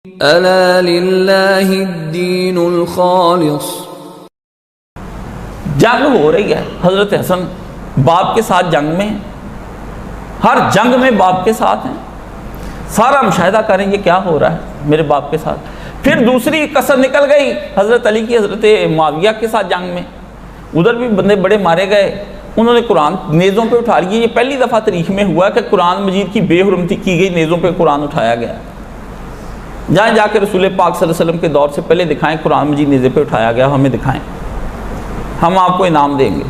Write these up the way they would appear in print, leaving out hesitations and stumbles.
الا للہ الدین الخالص۔ جنگ ہو رہی ہے، حضرت حسن باپ کے ساتھ جنگ میں، ہر جنگ میں باپ کے ساتھ ہیں، سارا مشاہدہ کریں یہ کیا ہو رہا ہے میرے باپ کے ساتھ۔ پھر دوسری کسر نکل گئی حضرت علی کی، حضرت معاویہ کے ساتھ جنگ میں، ادھر بھی بندے بڑے مارے گئے، انہوں نے قرآن نیزوں پہ اٹھا لیے۔ یہ پہلی دفعہ تاریخ میں ہوا کہ قرآن مجید کی بے حرمتی کی گئی، نیزوں پہ قرآن اٹھایا گیا۔ جائیں جا کے رسول پاک صلی اللہ علیہ وسلم کے دور سے پہلے دکھائیں قرآن مجید نیزے پہ اٹھایا گیا، ہمیں دکھائیں، ہم آپ کو انعام دیں گے۔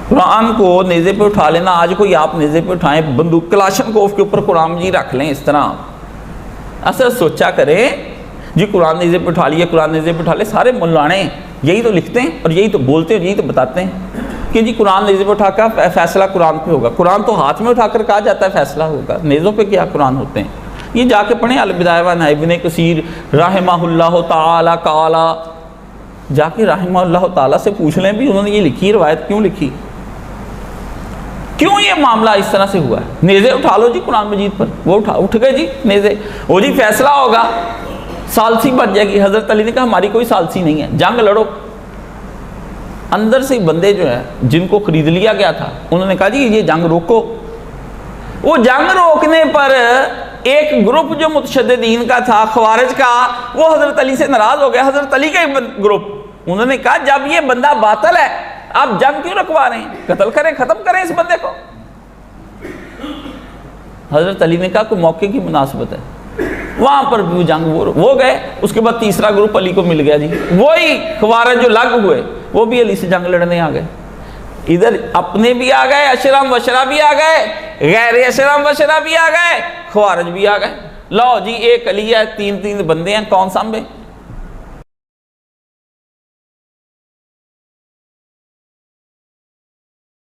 قرآن کو نیزے پہ اٹھا لینا، آج کوئی آپ نیزے پہ اٹھائیں، بندوق کلاشن کوف کے اوپر قرآن مجید رکھ لیں اس طرح، اصل سوچا کریں جی قرآن نیزے پہ اٹھا لیے، قرآن نیزے پہ اٹھا لے۔ سارے مولانے یہی تو لکھتے ہیں اور یہی تو بولتے ہیں اور یہی تو بتاتے ہیں کہ جی قرآن نیزے پہ اٹھا کر فیصلہ قرآن پہ ہوگا۔ قرآن تو ہاتھ میں اٹھا کر کہا جاتا ہے فیصلہ ہوگا، نیزوں پہ کیا قرآن ہوتے ہیں؟ یہ جا کے پڑھیں البدایہ و نہایہ ابن کثیر رحمہ اللہ تعالی قالا، جا کے رحمہ اللہ تعالی سے پوچھ لیں بھی انہوں نے یہ لکھی روایت کیوں لکھی، کیوں یہ معاملہ اس طرح سے ہوا ہے۔ نیزے اٹھا لو جی قرآن مجید پر، وہ اٹھ گئے جی نیزے، وہ جی فیصلہ ہوگا، ثالثی بن جائے گی۔ حضرت علی نے کہا ہماری کوئی ثالثی نہیں ہے، جنگ لڑو۔ اندر سے بندے جو ہیں جن کو خرید لیا گیا تھا انہوں نے کہا جی یہ جنگ روکو۔ وہ جنگ روکنے پر ایک گروپ جو متشددین کا تھا خوارج کا، وہ حضرت علی سے ناراض ہو گیا، حضرت علی کا ایک گروپ، انہوں نے کہا جب یہ بندہ باطل ہے آپ جنگ کیوں رکھوا رہے ہیں، قتل کریں، ختم کریں اس بندے کو۔ حضرت علی نے کہا کوئی موقع کی مناسبت ہے، وہاں پر بھی جنگ وہ گئے۔ اس کے بعد تیسرا گروپ علی کو مل گیا جی، وہی خوارج جو لگ ہوئے وہ بھی علی سے جنگ لڑنے آ گئے۔ ادھر اپنے بھی آ گئے، اشرم وشرا بھی آ گئے، غیر اشرم وشرا بھی آ گئے، خوارج بھی آ گئے۔ لو جی ایک علی ہے، تین بندے ہیں، کون سامبے؟